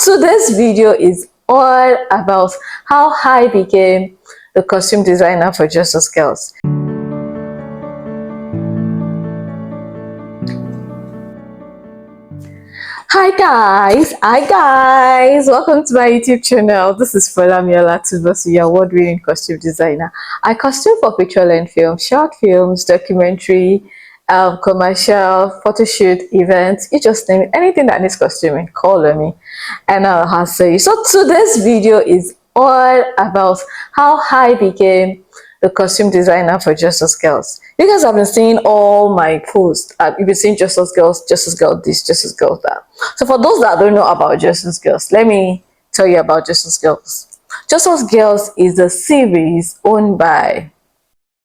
Today's video is all about how I became the costume designer for Just Us Girls. Hi guys, welcome to my YouTube channel. This is Folamiola Tubosu, your award-winning costume designer. I costume for picture-length films, short films, documentary, commercial, photo shoot, events. You just name it, anything that needs costuming, call on me and I'll answer you. So today's video is all about how I became the costume designer for Just Us Girls. You guys have been seeing all my posts. You've been seeing Just Us Girls, Just Us Girls this, Just Us Girls that. So for those that don't know about Just Us Girls, let me tell you about Just Us Girls. Just Us Girls is a series owned by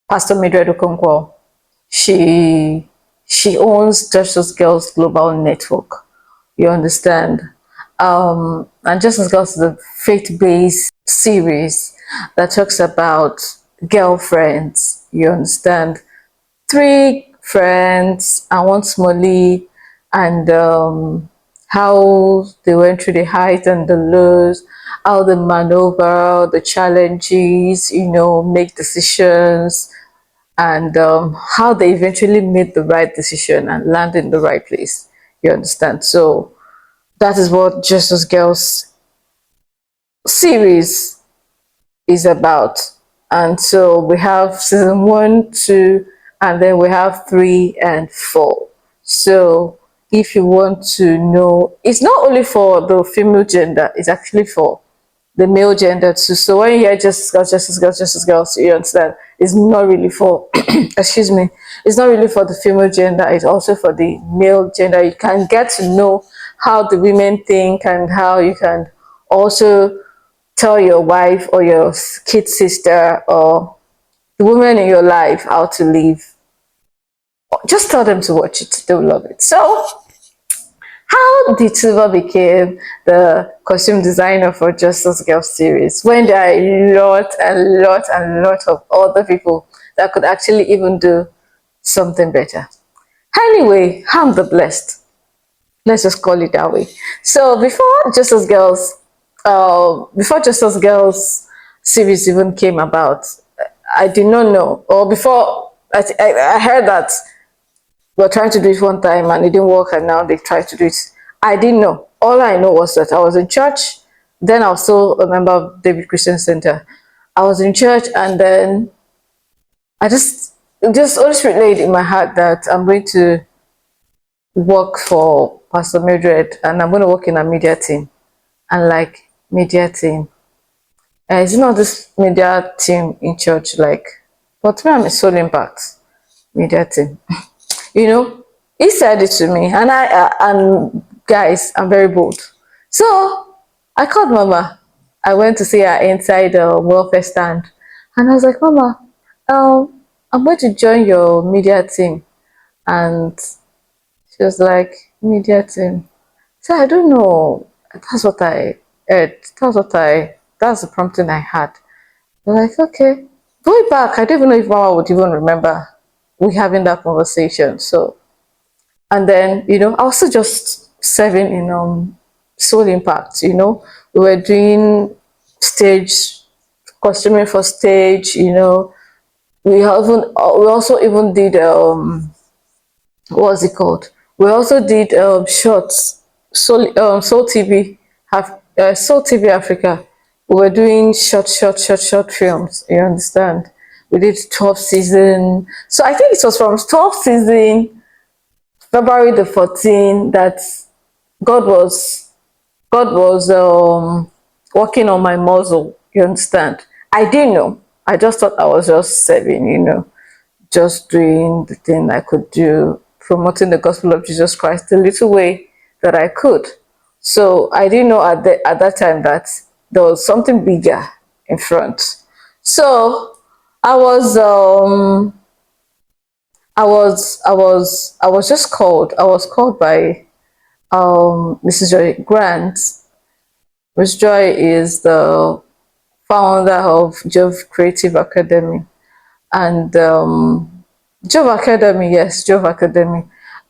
Pastor Mildred Okonkwo. She owns Just Us Girls Global Network. You understand? And Just Us Girls is a faith-based series that talks about girlfriends. You understand? 3 friends and one Smolly, and how they went through the highs and the lows, how they maneuver the challenges, make decisions, and how they eventually made the right decision and landed in the right place. You understand? So that is what Just Us Girls series is about. And so we have season 1, 2, and then we have 3 and 4. So if you want to know, it's not only for the female gender, it's actually for the male gender too. So when you hear Just Us Girls, Just Us Girls, Just Us Girls, you understand it's not really for excuse me, it's not really for the female gender, it's also for the male gender. You can get to know how the women think and how you can also tell your wife or your kid sister or the woman in your life how to live. Just tell them to watch it, they'll love it. So how did Silver became the costume designer for Just Us Girls series when there are a lot of other people that could actually even do something better? Anyway, I'm the blessed. Let's just call it that way. So before Just Us Girls series even came about, I did not know, or before I heard that we were trying to do it one time and it didn't work, and now they tried to do it. I didn't know. All I know was that I was in church. Then I was still a member of David Christian Center. I was in church, and then I just Holy Spirit laid in my heart that I'm going to work for Pastor Mildred, and I'm going to work in a media team. And like, media team, it's not this media team in church, like, but me, I'm a soul impact media team. He said it to me, and and guys, I'm very bold. So I called Mama. I went to see her inside the welfare stand, and I was like, Mama, I'm going to join your media team. And she was like, media team? So I don't know. That's what I heard. That's the prompting I had. I'm like, okay. Going back, I don't even know if Mama would even remember we having that conversation. So, and then, I was still just serving in Soul Impact, We were doing stage, costuming for stage, We also even did, what was it called? We also did shorts, Soul TV, Soul TV Africa. We were doing short films, you understand? We did 12 season. So I think it was from 12 season, February the 14th, that God was working on my muzzle. You understand? I didn't know. I just thought I was just serving, just doing the thing I could do, promoting the gospel of Jesus Christ the little way that I could. So I didn't know at that time that there was something bigger in front. So I was just called. I was called by Mrs. Joy Grant. Miss Joy is the founder of Jove Creative Academy, and Jove Academy, yes, Jove Academy,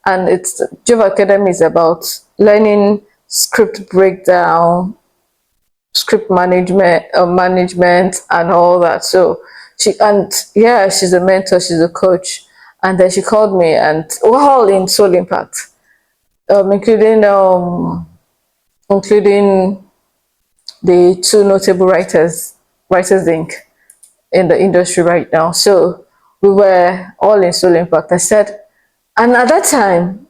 and it's Jove Academy is about learning script breakdown, script management and all that. So yeah, she's a mentor, she's a coach. And then she called me, and we're all in Soul Impact, including including the two notable Writers Inc. in the industry right now. So we were all in Soul Impact. I said, and at that time,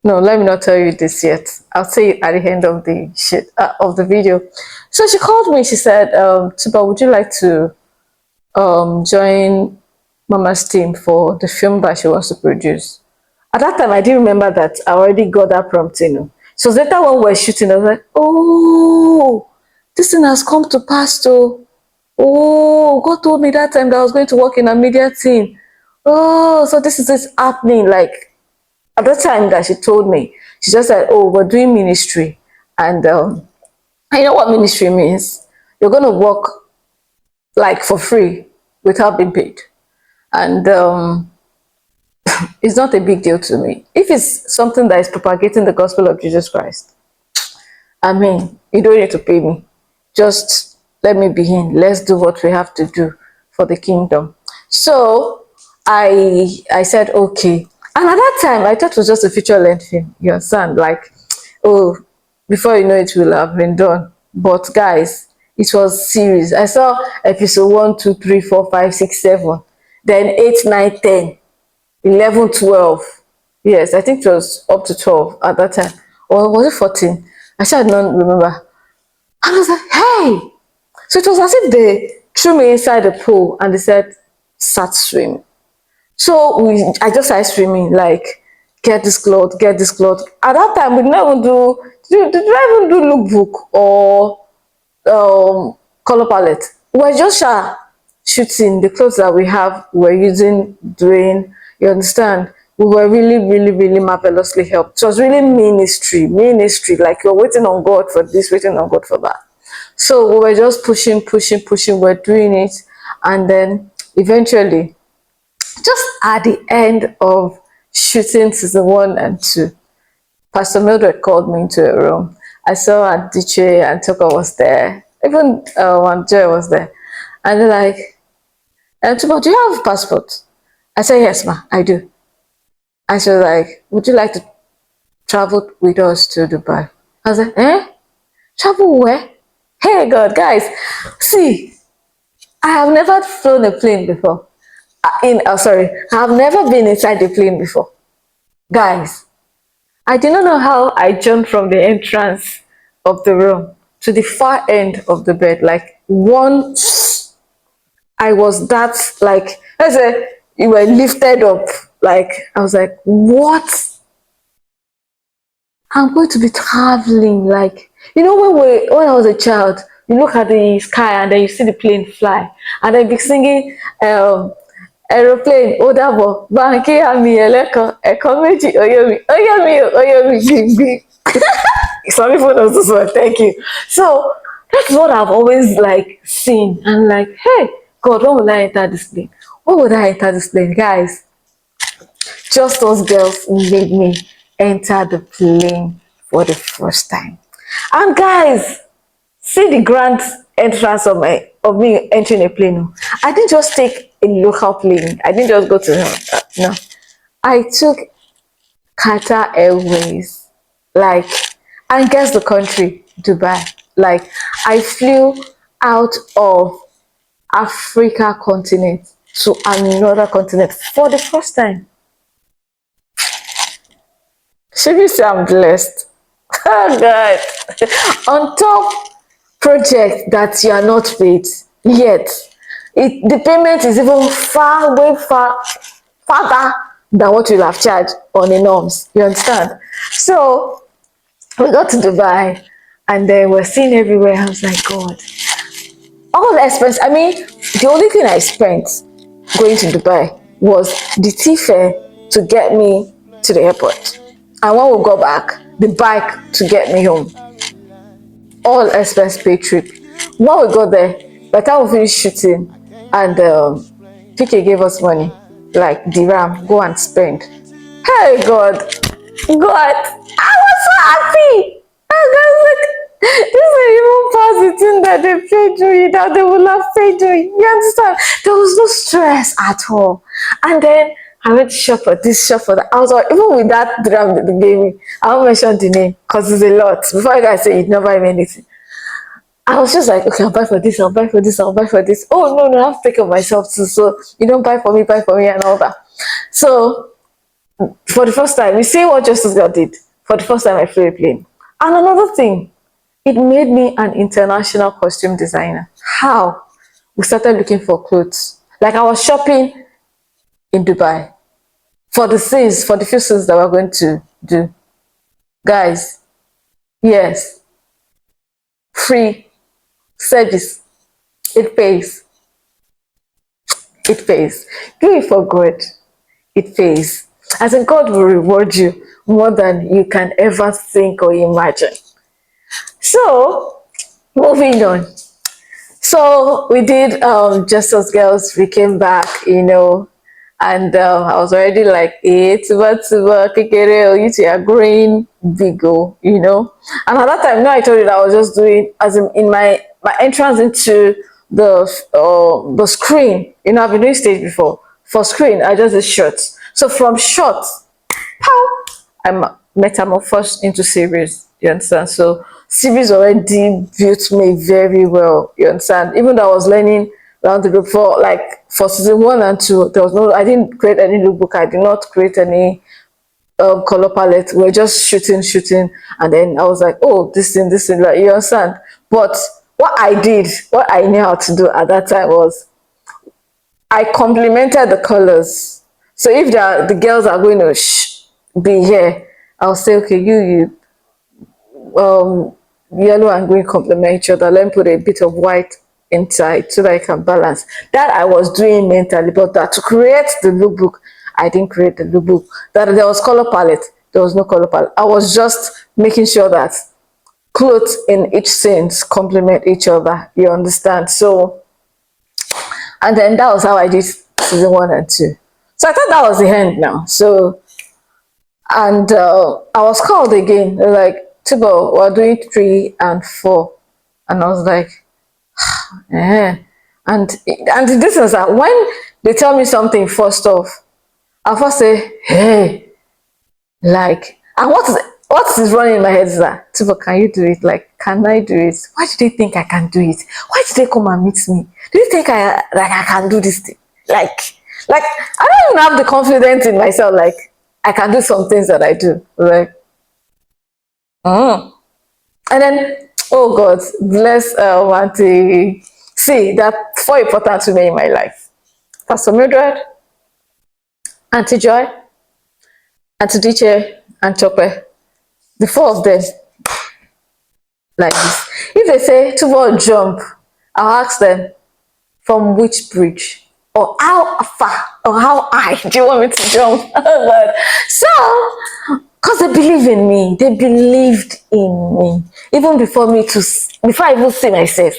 no, let me not tell you this yet. I'll say it at the end of the video. So she called me. She said, "Tuba, would you like to join Mama's team for the film that she wants to produce?" At that time, I didn't remember that I already got that prompt. So later when we were shooting, I was like, "Oh, this thing has come to pass, though. Oh, God told me that time that I was going to work in a media team. Oh, so this is happening." Like, at the time that she told me, she just said, "Oh, we're doing ministry." And you know what ministry means? You're going to work like for free without being paid. And it's not a big deal to me. If it's something that is propagating the gospel of Jesus Christ, I mean, you don't need to pay me. Just let me be in. Let's do what we have to do for the kingdom. So I said, okay. And at that time, I thought it was just a feature-length film. You understand? Like, oh, before you know it will have been done. But guys, it was series. I saw episode 1, 2, 3, 4, 5, 6, 7. Then 8, 9, 10, 11, 12. Yes, I think it was up to 12 at that time. Or was it 14? I shall not remember. And I was like, hey! So it was as if they threw me inside the pool and they said, start swimming. So I just started swimming, like, get this cloth, get this cloth. At that time, we did not even did I even do lookbook or color palette? We were just shooting the clothes that we have, we're using, doing, you understand? We were really, really, really marvelously helped. It was really ministry, like you're waiting on God for this, waiting on God for that. So we were just pushing, we're doing it. And then eventually, just at the end of shooting season 1 and 2, Pastor Mildred called me into a room. I saw Adiche and Tuka was there. Even one Joy was there. And they're like, Tuba, do you have a passport? I said, yes, ma, I do. And she was like, would you like to travel with us to Dubai? I was like, eh? Travel where? Hey, God, guys, see, I have never flown a plane before. I have never been inside the plane before. Guys, I did not know how I jumped from the entrance of the room to the far end of the bed. Like, I was that, like, I said, you were lifted up. Like, I was like, what? I'm going to be traveling. Like, you know, when I was a child, you look at the sky and then you see the plane fly, and then be singing aeroplane, ó dàbọ̀, banki àmì ẹlẹ́kan, ẹ̀kan méjì, oyomi, gbìngbìn. Some people know this one, thank you. So that's what I've always like seen. And like, hey, God, when will I enter this plane? When would I enter this plane? Guys, just those girls made me enter the plane for the first time. And guys, see the grand entrance of me entering a plane. I didn't just take a local plane. I didn't just go to no. I took Qatar Airways, like, and guess the country, Dubai. Like, I flew out of Africa continent to another continent for the first time. Should we say I'm blessed? Oh God. On top project that you are not paid yet, the payment is even farther than what you'll have charged on the norms. You understand? So we got to Dubai and then we're seeing everywhere. I was like, God, all the expense. I mean, the only thing I spent going to Dubai was the tea fare to get me to the airport. And when we got back, the bike to get me home. All expense paid trip. When we got there, by the time we finished shooting, and PK gave us money, like dirham, go and spend. Hey God, I was so happy. And I was like, this is even past the thing that they paid me, that they will have paid me. You understand? There was no stress at all. And then I went to shop for this, shop for that. I was like, even with that drum that they gave me, I won't mention the name because it's a lot. Before you guys say you'd never buy anything. I was just like, okay, I'll buy for this, I'll buy for this, I'll buy for this. Oh no, no, I have to take care of myself too. So you don't buy for me, and all that. So for the first time, you see what Justice Girl did. For the first time, I flew a plane. And another thing, it made me an international costume designer. How? We started looking for clothes. Like I was shopping in Dubai for the scenes, for the few scenes that we're going to do. Guys, yes, free service. It pays. It pays. Do it for God. It pays. As in, God will reward you more than you can ever think or imagine. So, moving on. So we did Just Us Girls. We came back, and I was already like, tuba, kekere, you two are growing big, And at that time, no, I told you that I was just doing, as in my entrance into the screen. I've been doing stage before. For screen, I just did shorts. So from shorts, pow, I'm metamorphosed into series. You understand? So series already built me very well. You understand? Even though I was learning around the group for season 1 and 2, I didn't create any lookbook. I did not create any color palette. We're just shooting, and then I was like, oh, this thing, like, you understand? But what I knew how to do at that time was I complemented the colors. So if the girls are going to be here, I'll say, okay, you yellow and green complement each other. Let me put a bit of white inside so that I can balance. That I was doing mentally, but that to create the lookbook, I didn't create the lookbook. That there was color palette, there was no color palette. I was just making sure that clothes in each scene complement each other. You understand? So, and then that was how I did season 1 and 2. So I thought that was the end now. So, and I was called again. They're like, Tibo, we're doing 3 and 4. And I was like, eh. And this is that when they tell me something first off, I first say, hey, like, and what is running in my head is that, Tibo, can you do it? Like, can I do it? Why do they think I can do it? Why did they come and meet me? Do you think I can do this thing? Like I don't even have the confidence in myself. Like I can do some things that I do. Like, and then, oh God, bless Auntie. See, that 4 important to me in my life: Pastor Mildred, Auntie Joy, Auntie Diche, and Chope. The 4 of them, like this. If they say to all jump, I'll ask them from which bridge or how far or how high do you want me to jump? So, because they believe in me, they believed in me even before I even see myself.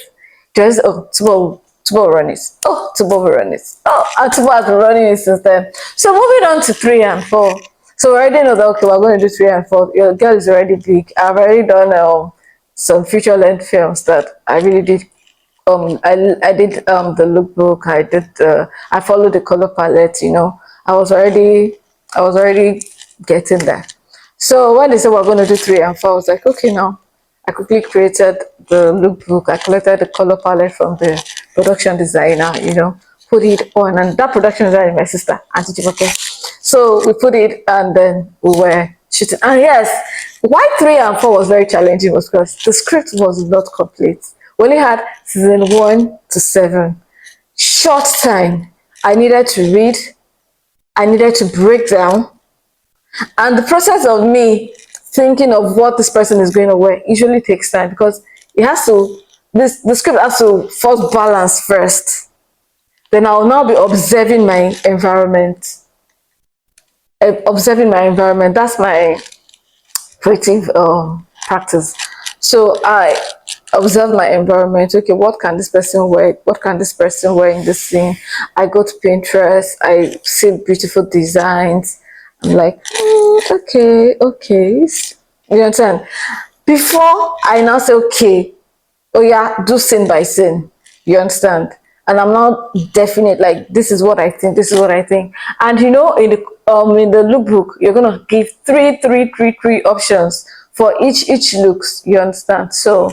Just Tubo run it. Oh, Tubo run it. Oh, and Tubo has been running it since then. So moving on to 3 and 4. So we already know that okay, we're going to do 3 and 4. Your girl is already big. I've already done some feature length films that I really did. I did the lookbook. I followed the color palette. I was already getting there. So when they said we're going to do 3 and 4, I was like, okay, now. I quickly created the lookbook. I collected the color palette from the production designer. Put it on, and that production designer is my sister, Auntie Jiboke. So we put it, and then we were shooting. And yes, why 3 and 4 was very challenging was because the script was not complete. We only had season 1 to 7. Short time. I needed to read. I needed to break down. And the process of me thinking of what this person is going to wear usually takes time because the script has to first balance first. Then I'll now be observing my environment. That's my creative practice. So I observe my environment. Okay, what can this person wear? What can this person wear in this scene? I go to Pinterest. I see beautiful designs. I'm like, okay. You understand? Before I now say, okay, oh yeah, do scene by scene. You understand? And I'm not definite, like this is what I think, this is what I think. And you know, in the lookbook, you're gonna give three options for each looks. You understand? So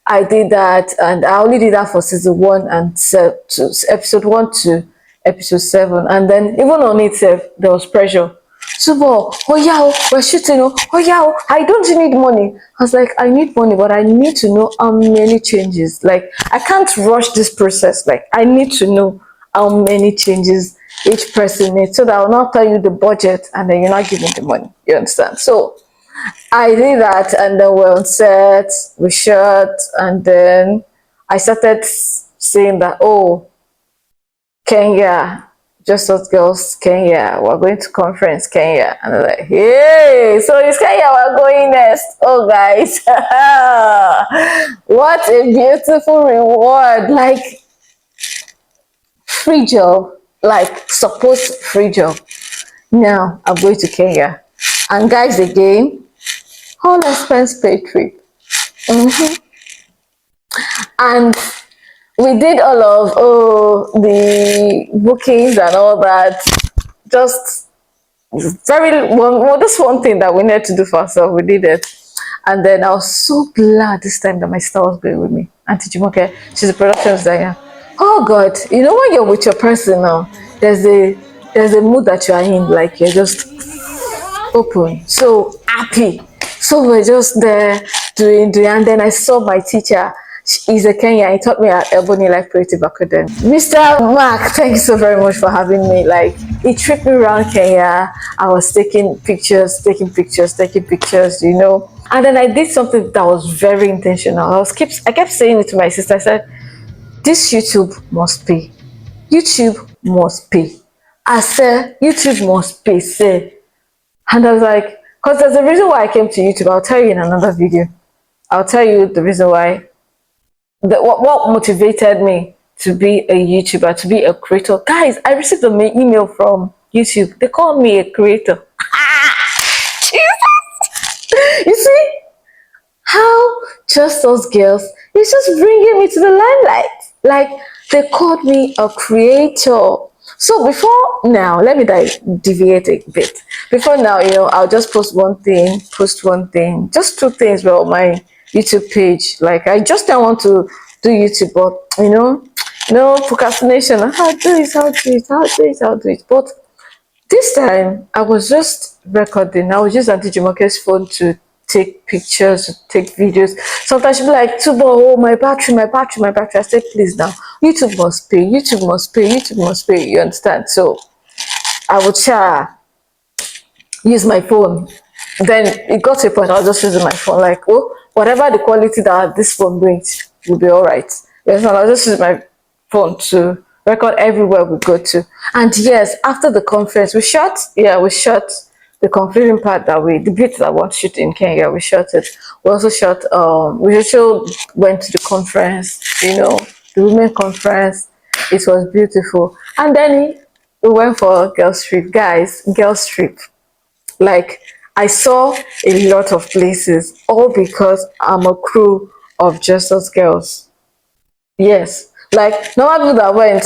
I did that, and I only did that for season one and episode one to episode seven. And then even on it, there was pressure. So, oh yeah, oh, we're shooting. Oh yeah, oh, I don't need money. I was like, I need money, but I need to know how many changes. Like, I can't rush this process. Like, I need to know how many changes each person needs, so that I'll not tell you the budget and then you're not giving the money. You understand? So I did that, and then we're on set, we shot, and then I started saying that, oh, Kenya, just us girls, Kenya, we're going to conference, Kenya. And I'm like, hey, so it's Kenya, we're going next. Oh, guys, what a beautiful reward. Like, free job, like, supposed free job. Now I'm going to Kenya. And guys, again, all expense paid trip. And we did all of the bookings and all that. Just this one thing that we needed to do for ourselves, we did it. And then I was so glad this time that my sister was going with me. Auntie Jumoke, she's a production designer. Oh God, you know when you're with your person now, there's a mood that you are in, like you're just open, so happy. So we're just there doing, and then I saw my teacher. He's a Kenyan. He taught me at Ebony Life Creative Academy. Mr. Mark, thank you so very much for having me. Like, he tripped me around Kenya. I was taking pictures, you know. And then I did something that was very intentional. I kept saying it to my sister. I said, this YouTube must pay. YouTube must pay. I said, YouTube must pay. Say, and I was like, because there's a reason why I came to YouTube. I'll tell you in another video. I'll tell you the reason why. What motivated me to be a YouTuber, to be a creator. Guys, I received an email from YouTube. They call me a creator. Jesus! You see how just those girls, it's just bringing me to the limelight. Like, they called me a creator. So before now, let me deviate a bit. Before now, you know, I'll just post one thing, just two things on my YouTube page. Like, I just don't want to do YouTube, but you know, no procrastination. I'll do it. But this time, I was just recording. I was using Auntie Jumoke's phone to take pictures, to take videos. Sometimes she'll be like, Tubo, oh, my battery. I said, please now, YouTube must pay. You understand? So I would use my phone. Then it got to a point I was just using my phone, like, oh, whatever the quality that this phone brings will be all right. Yes, I was just using my phone to record everywhere we go to. And yes, after the conference, we shot the concluding part the bit that I want to shoot in Kenya, we shot it. We also shot, we also went to the conference, you know, the women conference. It was beautiful. And then we went for a girls trip. Guys, girls trip. Like, I saw a lot of places, all because I'm a crew of just us girls. Yes, like normal people that went,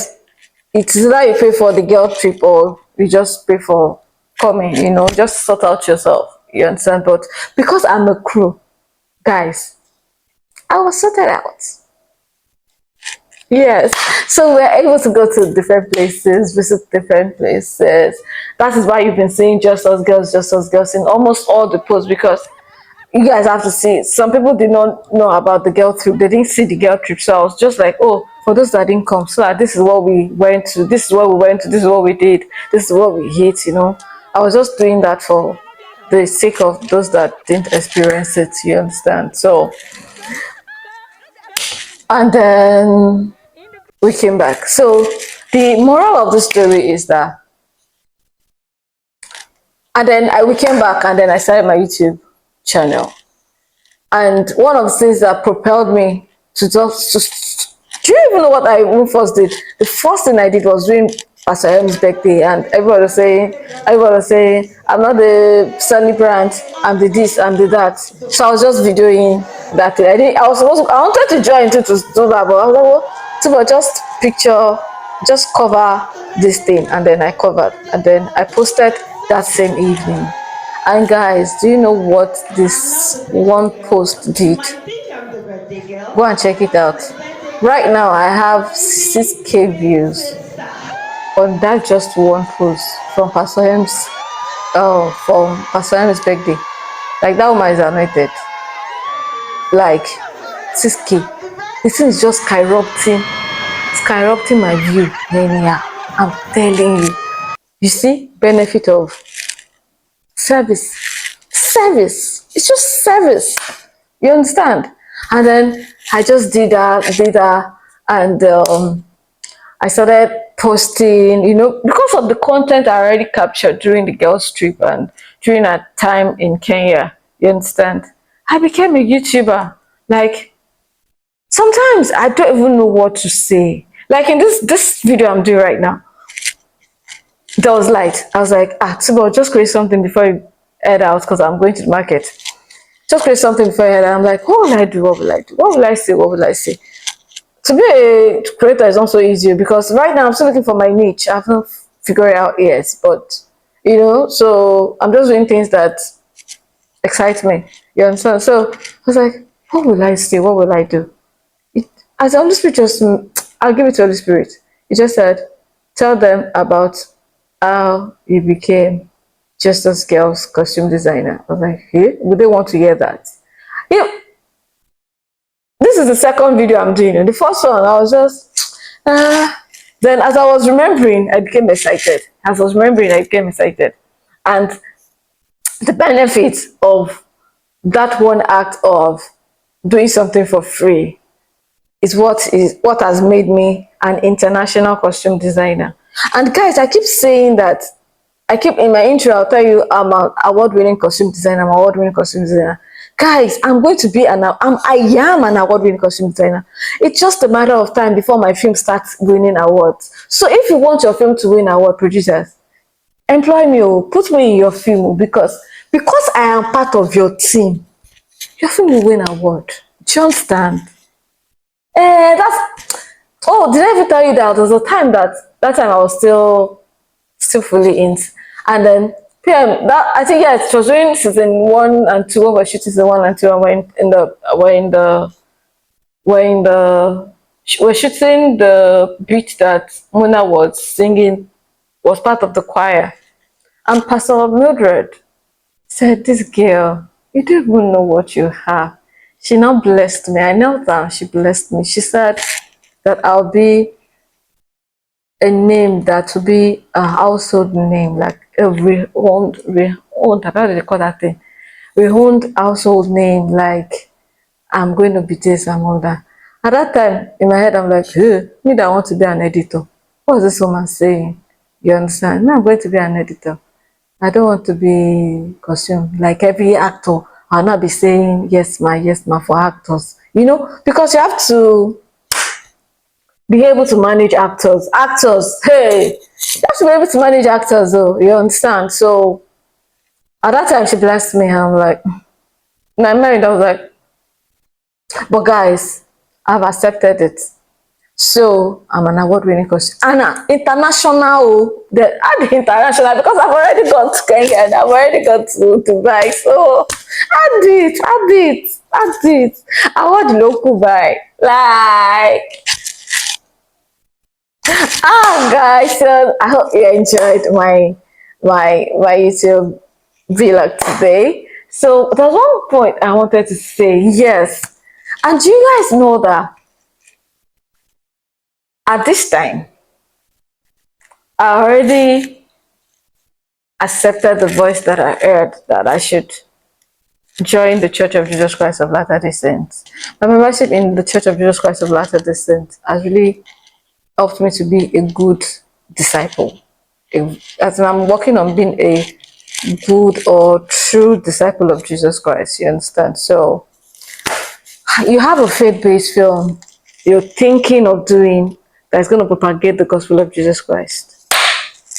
it's either you pay for the girl trip or you just pay for coming, you know, just sort out yourself. You understand? But because I'm a crew, guys, I was sorted out. Yes, so we're able to go to different places, visit different places. That is why you've been seeing just us girls in almost all the posts, because you guys have to see it. Some people did not know about the girl trip, they didn't see the girl trip. So I was just like, oh, for those that didn't come, so this is what we went to, this is what we went to, this is what we did, this is what we hit, you know. I was just doing that for the sake of those that didn't experience it, you understand? So, and then we came back. So the moral of the story is that, and then we came back, and then I started my YouTube channel. And one of the things that propelled me to do you even know what I first did? The first thing I did was doing Pastor M's birthday, and everybody was saying, I'm not the celebrant, I'm the this, I'm the that. So I was just videoing that thing. I wanted to join to do that, but I was like, well, so just picture, just cover this thing, and then I covered, and then I posted that same evening. And guys, do you know what this one post did? Go and check it out. Right now, I have 6K views on that just one post from Pastor M's birthday. Like that woman is anointed. Like 6K. The thing is just skyrocketing my view. Yeah, I'm telling you. You see, benefit of service. Service. It's just service. You understand? And then I just did that, and I started posting, because of the content I already captured during the girls' trip and during our time in Kenya. You understand? I became a YouTuber. Like, sometimes I don't even know what to say. Like in this video I'm doing right now, there was light. I was like, Tibo, just create something before you head out because I'm going to the market. Just create something before you head out. I'm like, what will I do? What will I do? What will I say? What will I say? To be a creator is not so easy because right now I'm still looking for my niche. I haven't figured it out yet, but so I'm just doing things that excite me. You understand? So I was like, what will I say? What will I do? As the Holy Spirit I'll give it to the Holy Spirit. He just said, tell them about how you became just as girls costume designer. I was like, hey, would they want to hear that? You know, this is the second video I'm doing. The first one, I was just, then as I was remembering, I became excited. As I was remembering, I became excited. And the benefit of that one act of doing something for free is what has made me an international costume designer. And guys, I keep saying that. I keep in my intro, I'll tell you I'm an award-winning costume designer. I'm an award-winning costume designer. Guys, I am an award-winning costume designer. It's just a matter of time before my film starts winning awards. So if you want your film to win award, producers, employ me, put me in your film, because I am part of your team. Your film will win award. Do you understand? Did I ever tell you that there was a time that time I was still fully in, and then PM that I think it was during season 1 and 2 when we're shooting season 1 and 2, and we're shooting the beat that Mona was singing, was part of the choir, and Pastor Mildred said, "This girl, you don't even know what you have." She now blessed me. I knelt down. She blessed me. She said that I'll be a name that will be a household name, like a renowned, how do they call that thing? Renowned household name, like I'm going to be this and all that. At that time, in my head, I'm like, hey, me that want to be an editor. What is this woman saying? You understand? Me, I'm going to be an editor. I don't want to be costume. Like every actor, I'll not be saying yes, ma for actors. Because you have to be able to manage actors. Hey, you have to be able to manage actors, though. You understand? So at that time, she blessed me. And I'm like, and I married. I was like, but guys, I've accepted it. So I'm an award-winning coach. Anna, international, the international, because I've already gone to Kenya and I've already gone to Dubai. So add it. I want the local buy. Like, guys, so I hope you enjoyed my YouTube vlog today. So there's one point I wanted to say, yes. And do you guys know that at this time, I already accepted the voice that I heard that I should join the Church of Jesus Christ of Latter-day Saints. My membership in the Church of Jesus Christ of Latter-day Saints has really helped me to be a good disciple. As I'm working on being a good or true disciple of Jesus Christ, you understand? So you have a faith-based film you're thinking of doing that's going to propagate the gospel of Jesus Christ.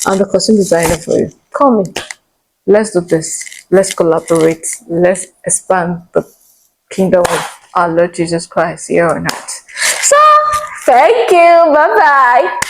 I'm the costume designer for you. Call me. Let's do this. Let's collaborate. Let's expand the kingdom of our Lord Jesus Christ here on earth. So, thank you. Bye bye.